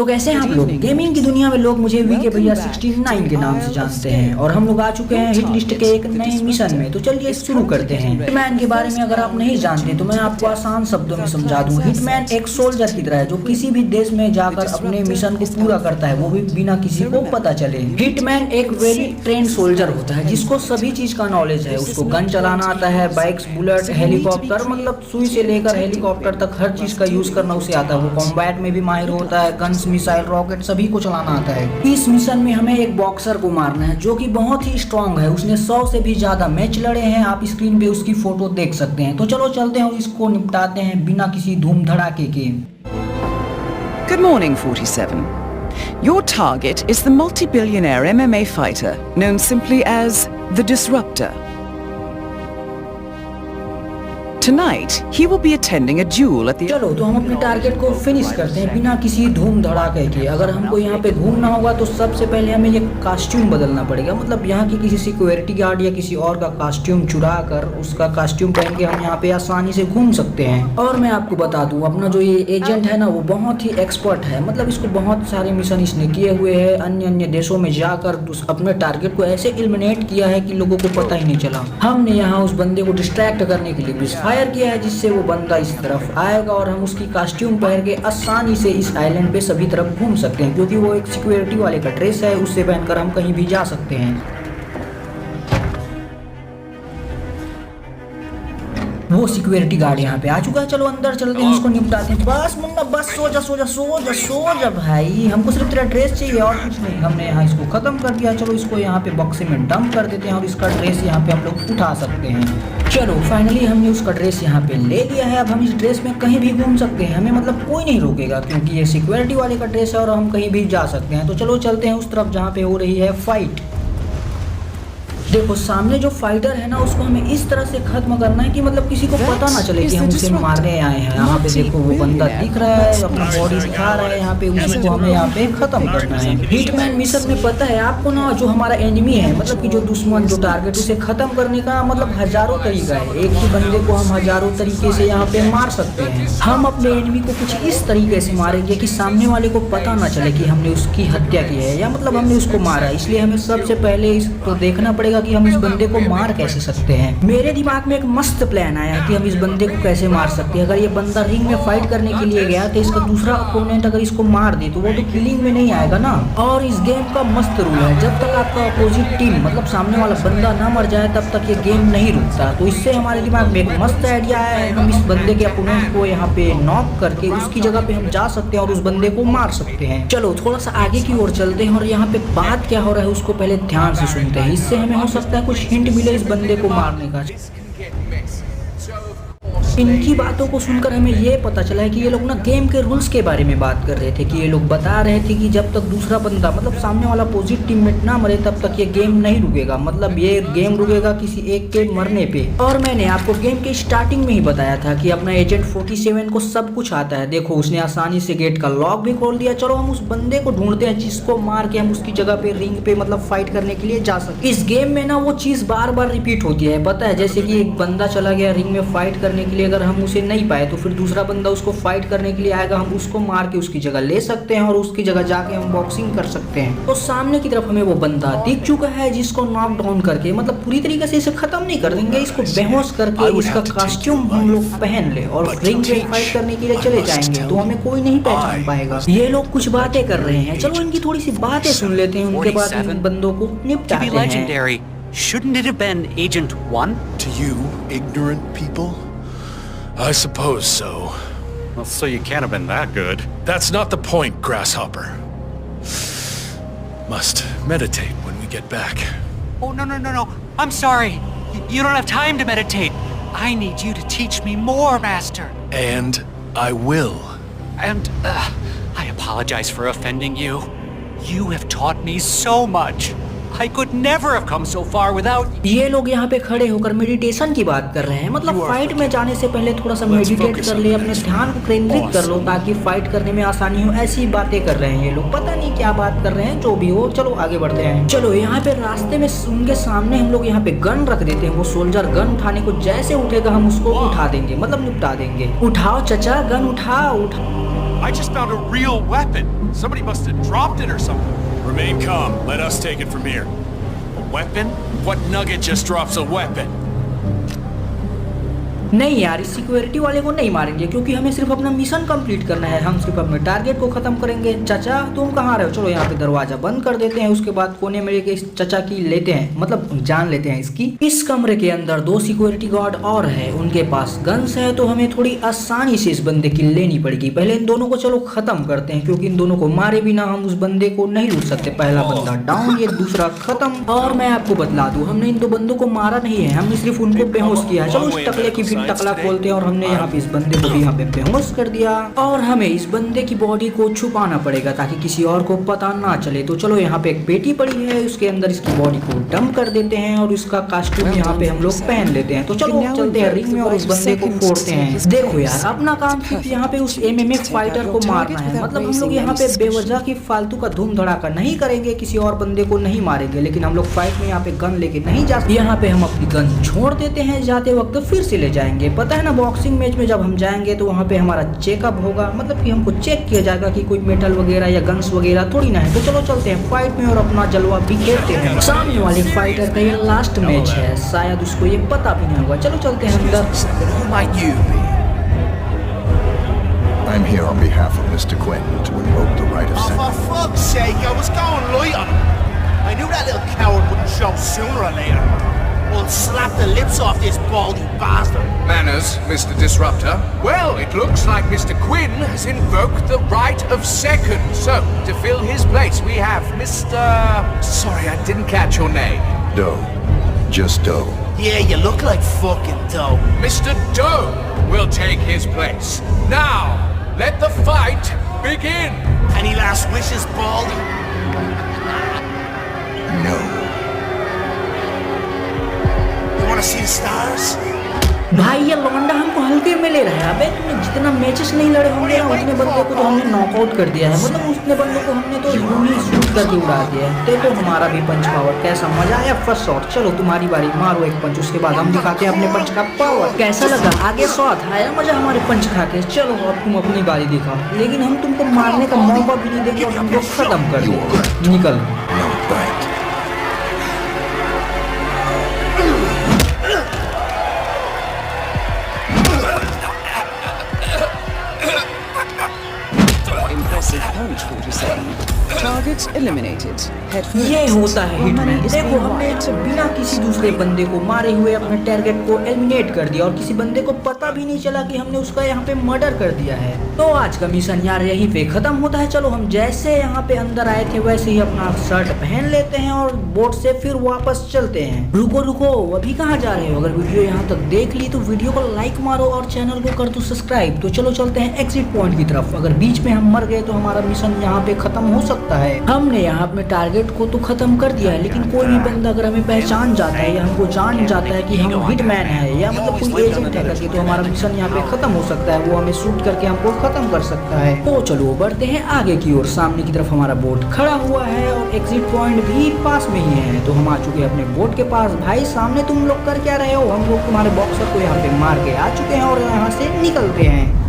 तो कैसे हैं आप लोग? गेमिंग की दुनिया में लोग मुझे वीके भैया 69 के नाम से जानते हैं और हम लोग आ चुके हैं हिट लिस्ट के एक नए मिशन में। तो चलिए शुरू करते हैं। हिटमैन के बारे में अगर आप नहीं जानते तो मैं आपको आसान शब्दों में समझा दूं। हिटमैन एक सोल्जर की तरह है जो किसी भी देश में जाकर अपने मिशन को पूरा करता है, वो भी बिना किसी को पता चले। हिटमैन एक वेरी ट्रेन सोल्जर होता है जिसको सभी चीज का नॉलेज है। उसको गन चलाना आता है, बाइक्स, बुलेट, हेलीकॉप्टर, मतलब सुई से लेकर हेलीकॉप्टर तक हर चीज का यूज करना उसे आता है। वो कॉम्बैट में भी माहिर होता है, गन्स, मिसाइल, रॉकेट सभी को चलाना आता है। इस मिशन में हमें एक बॉक्सर को मारना है जो कि बहुत ही स्ट्रांग है। उसने 100 से भी ज्यादा मैच लड़े हैं। आप स्क्रीन पे उसकी फोटो देख सकते हैं। तो चलो चलते हैं और इसको निपटाते हैं बिना किसी धूम धड़ाके के। Good morning, 47. Your target is the multi-billionaire MMA fighter known simply as the Disruptor. Tonight, he will be attending a duel at the... चलो तो हम अपने टारगेट को फिनिश करते हैं बिना किसी धूम धड़ाके के। अगर हमको यहाँ पे घूमना होगा तो सबसे पहले हमें ये कॉस्ट्यूम बदलना पड़ेगा। मतलब यहाँ की किसी सिक्योरिटी गार्ड या किसी और का कॉस्ट्यूम चुरा कर उसका कॉस्ट्यूम पहन के हम यहाँ पे आसानी से घूम सकते हैं। और मैं आपको बता दूं, अपना जो ये एजेंट है ना वो बहुत ही एक्सपर्ट है। मतलब इसको बहुत सारे मिशन इसने किए हुए हैं। अन्य अन्य देशों में जाकर अपने टारगेट को ऐसे एलिमिनेट किया है कि लोगों को पता ही नहीं चला। हमने यहाँ उस बंदे को डिस्ट्रैक्ट करने के लिए फायर किया है जिससे वो बंदा इस तरफ आएगा और हम उसकी कॉस्ट्यूम पहन के आसानी से इस आइलैंड पे सभी तरफ घूम सकते हैं, क्योंकि वो एक सिक्योरिटी वाले का ड्रेस है। उससे पहनकर हम कहीं भी जा सकते हैं। वो सिक्योरिटी गार्ड यहाँ पे आ चुका है। चलो अंदर चलते हैं, उसको निपटाते हैं। बस मुन्ना बस, सो जा सो जा सो जा सो जा भाई, हमको सिर्फ तेरा ड्रेस चाहिए और कुछ नहीं। हमने यहाँ इसको खत्म कर दिया। चलो इसको यहाँ पे बक्से में डंप कर देते हैं और इसका ड्रेस यहाँ पे हम लोग उठा सकते हैं। चलो फाइनली हमने उसका ड्रेस यहाँ पे ले लिया है। अब हम इस ड्रेस में कहीं भी घूम सकते हैं, हमें मतलब कोई नहीं रोकेगा क्योंकि ये सिक्योरिटी वाले का ड्रेस है और हम कहीं भी जा सकते हैं। तो चलो चलते हैं उस तरफ जहाँ पे हो रही है फाइट। देखो सामने जो फाइटर है ना उसको हमें इस तरह से खत्म करना है कि मतलब किसी को पता ना चले कि हम उसे मारने आए हैं। यहाँ पे देखो वो बंदा दिख रहा है, अपना बॉडी दिखा रहा है यहाँ पे, उसी को हमें यहाँ पे खत्म करना है। हिटमैन मिशन में पता है आपको ना, जो हमारा एनिमी है मतलब कि जो दुश्मन, जो टारगेट, उसे खत्म करने का मतलब हजारों तरीका है। एक ही बंदे को हम हजारों तरीके से यहाँ पे मार सकते हैं। हम अपने एनिमी को कुछ इस तरीके से मारेंगे कि सामने वाले को पता ना चले कि हमने उसकी हत्या की है या मतलब हमने उसको मारा। इसलिए हमें सबसे पहले इसको देखना पड़ेगा कि हम इस बंदे को मार कैसे सकते हैं। मेरे दिमाग में एक मस्त प्लान आया कि हम इस बंदे को कैसे मार सकते हैं। अगर ये बंदा रिंग में फाइट करने के लिए गया तो इसका दूसरा अपोनेंट अगर इसको मार दे तो वो तो किलिंग में नहीं आएगा ना। और इस गेम का मस्त रूल है, जब तक आपका अपोजिट टीम मतलब सामने वाला बंदा ना मर जाए तब तक ये गेम नहीं रुकता। तो इससे हमारे दिमाग में एक मस्त आइडिया है, हम इस बंदे के अपोनेंट को यहाँ पे नॉक करके उसकी जगह पे हम जा सकते हैं और उस बंदे को मार सकते हैं। चलो थोड़ा सा आगे की ओर चलते हैं और यहाँ पे बात क्या हो रहा है उसको पहले ध्यान से सुनते हैं। इससे हमें हो सकता है कुछ हिंट मिले इस बंदे को मारने का। इनकी बातों को सुनकर हमें ये पता चला है कि ये लोग ना गेम के रूल्स के बारे में बात कर रहे थे। कि ये लोग बता रहे थे कि जब तक दूसरा बंदा मतलब सामने वाला अपोजिट टीममेट ना मरे तब तक ये गेम नहीं रुकेगा। मतलब ये गेम रुकेगा किसी एक के मरने पे। और मैंने आपको गेम के स्टार्टिंग में ही बताया था कि अपना एजेंट 47 को सब कुछ आता है। देखो उसने आसानी से गेट का लॉक भी खोल दिया। चलो हम उस बंदे को ढूंढते हैं जिसको मार के हम उसकी जगह पे रिंग पे मतलब फाइट करने के लिए जा सकते। इस गेम में ना वो चीज बार बार रिपीट होती है, पता है। जैसे कि एक बंदा चला गया रिंग में फाइट करने के लिए, अगर हम उसे नहीं पाए तो फिर दूसरा बंदा उसको फाइट करने के लिए आएगा, हम उसको मार के उसकी जगह ले सकते हैं और उसकी जगह जाके हम बॉक्सिंग कर सकते हैं। तो सामने की तरफ हमें वो बंदा दिख चुका है जिसको नॉक डाउन करके मतलब पूरी तरीके से इसे खत्म नहीं कर देंगे, इसको बेहोश करके इसका कॉस्ट्यूम हम लोग पहन ले और रिंग में फाइट करने के लिए चले जाएंगे तो हमें कोई नहीं पहचान पाएगा। ये लोग कुछ बातें कर रहे हैं, चलो इनकी थोड़ी सी बातें सुन लेते हैं, उनके बाद इन बंदों को निपटाते हैं। Shouldn't it have been Agent 1? To you, ignorant people? I suppose so. Well, so you can't have been that good. That's not the point, Grasshopper. Must meditate when we get back. Oh, no. I'm sorry. You don't have time to meditate. I need you to teach me more, Master. And I will. And I apologize for offending you. You have taught me so much. I could never have come so far without. ये लोग यहाँ पे खड़े होकर meditation की बात कर रहे हैं। मतलब फाइट में जाने से पहले थोड़ा सा मेडिटेट कर ले, अपने ध्यान को केंद्रित कर लो ताकि फाइट करने में आसानी हो। ऐसी बातें कर रहे हैं ये लोग, पता नहीं क्या बात कर रहे हैं, जो भी हो। चलो आगे बढ़ते हैं। चलो यहाँ पे रास्ते में उनके सामने हम लोग यहाँ पे गन रख देते हैं। वो सोल्जर गन उठाने को जैसे उठेगा हम उसको उठा देंगे, मतलब निपटा देंगे। उठाओ चचा, गन उठाओ। I just found a real weapon. Somebody must have dropped it or something. Remain calm. Let us take it from here. A weapon? What nugget just drops a weapon? नहीं यार, इस सिक्योरिटी वाले को नहीं मारेंगे क्योंकि हमें सिर्फ अपना मिशन कंप्लीट करना है। हम सिर्फ अपने टारगेट को खत्म करेंगे। चाचा तुम कहाँ रहे हो? चलो यहाँ पे दरवाजा बंद कर देते हैं, उसके बाद कोने में लेके इस चाचा की लेते हैं, मतलब जान लेते हैं इसकी। इस कमरे के अंदर 2 सिक्योरिटी गार्ड और है, उनके पास गन्स है, तो हमें थोड़ी आसानी से इस बंदे की लेनी पड़ेगी। पहले इन दोनों को चलो खत्म करते हैं क्योंकि इन दोनों को मारे बिना हम उस बंदे को नहीं लूट सकते। पहला बंदा डाउन, ये दूसरा खत्म। और मैं आपको बतला दूं, हमने इन 2 बंदों को मारा नहीं है, हमने सिर्फ उनको बेहोश किया है। चलो उस टकले की फिर टकला खोलते हैं और हमने यहाँ पे इस बंदे को भी यहाँ पे बेहोश कर दिया। और हमें इस बंदे की बॉडी को छुपाना पड़ेगा ताकि किसी और को पता ना चले। तो चलो यहाँ पे एक पेटी पड़ी है, उसके अंदर इसकी बॉडी को डंप कर देते हैं और उसका कास्ट्यूम यहाँ पे हम लोग पहन लेते हैं। तो चलो चलते हैं रिंग में और उस बंदे को फोड़ते हैं। देखो यार, अपना काम सिर्फ यहाँ पे उस MMA फाइटर को मारना है, मतलब हम लोग यहाँ पे बेवजह की फालतू का धूम धड़ाका नहीं करेंगे, किसी और बंदे को नहीं मारेंगे। लेकिन हम लोग फाइट में यहाँ पे गन लेके नहीं जाते, यहाँ पे हम अपनी गन छोड़ देते हैं, जाते वक्त फिर से ले जाएंगे। पता है ना, बॉक्सिंग मैच में जब हम जाएंगे तो वहाँ पे हमारा चेकअप होगा, मतलब कि हमको चेक किया जाएगा कि कोई मेटल वगैरह या गन्स वगैरह थोड़ी ना है। तो चलो चलते हैं फाइट में और अपना जलवा बिखेरते हैं। सामने वाले फाइटर का ये लास्ट मैच है, शायद उसको ये पता भी नहीं होगा। चलो चलते हैं अंदर। I'm here on behalf of Mr. Quinn to invoke the right of Oh, second. for fuck's sake, I was going light on him. I knew that little coward wouldn't show sooner or later. We'll slap the lips off this baldy bastard. Manners, Mr. Disruptor. Well, it looks like Mr. Quinn has invoked the right of second. So, to fill his place, we have Mr. Sorry, I didn't catch your name. Doe. Just Doe. Yeah, you look like fucking dope. Mr. Doe will take his place. Now, let the fight begin. Any last wishes, baldy? No. You wanna see the stars? भाई ये लौंडा हमको हल्के में ले रहा है। अबे तुमने जितना मैचेस नहीं लड़े होंगे ना, उतने बंदों को तो हमने नॉकआउट कर दिया है, मतलब उतने बंदों को हमने तो यूं ही शूट करके उड़ा दिया है। देखो हमारा भी पंच पावर, कैसा मजा आया फर्स्ट शॉट। चलो तुम्हारी बारी, मारो एक पंच, उसके बाद हम दिखाते हैं अपने पंच का पावर। कैसा लगा? आगे शॉट आया मजा हमारे पंच खा के। चलो अब तुम अपनी बारी दिखाओ, लेकिन हम तुमको मारने का मौका भी नहीं देंगे और हमको खत्म कर देंगे। निकल। No bite. Impressive punch, 47. Target eliminated. Head first. ये होता है Your money हिटमैन। is देखो being हमने wiped. बिना किसी दूसरे बंदे को मारे हुए अपने टारगेट को एलिमिनेट कर दिया और किसी बंदे को पता भी नहीं चला कि हमने उसका यहाँ पे मर्डर कर दिया है। तो आज का मिशन यार यहीं पे खत्म होता है। चलो हम जैसे यहाँ पे अंदर आए थे वैसे ही अपना शर्ट पहन लेते हैं और बोट से फिर वापस चलते हैं। रुको रुको, अभी कहाँ जा रहे हो? अगर वीडियो यहाँ तक देख ली तो वीडियो को लाइक मारो और चैनल को कर दो सब्सक्राइब। तो चलो चलते हैं एग्जिट पॉइंट की तरफ। अगर बीच में हम मर गए तो हमारा मिशन यहाँ पे खत्म हो सकता है। हमने यहाँ अपने टारगेट को तो खत्म कर दिया है, लेकिन कोई भी बंदा अगर हमें पहचान जाता है या हमको जान जाता है कि हम हिटमैन है या मतलब कोई एजेंट है करके, तो हमारा मिशन यहाँ पे खत्म हो सकता है। वो हमें शूट करके हमको खत्म कर सकता है। तो चलो बढ़ते हैं आगे की ओर। सामने की तरफ हमारा बोट खड़ा हुआ है और एग्जिट पॉइंट भी पास में ही है। तो हम आ चुके हैं अपने बोट के पास। भाई सामने तुम लोग कर क्या रहे हो? हम लोग तुम्हारे बॉक्सर को यहाँ पे मार के आ चुके हैं और यहाँ से निकलते हैं।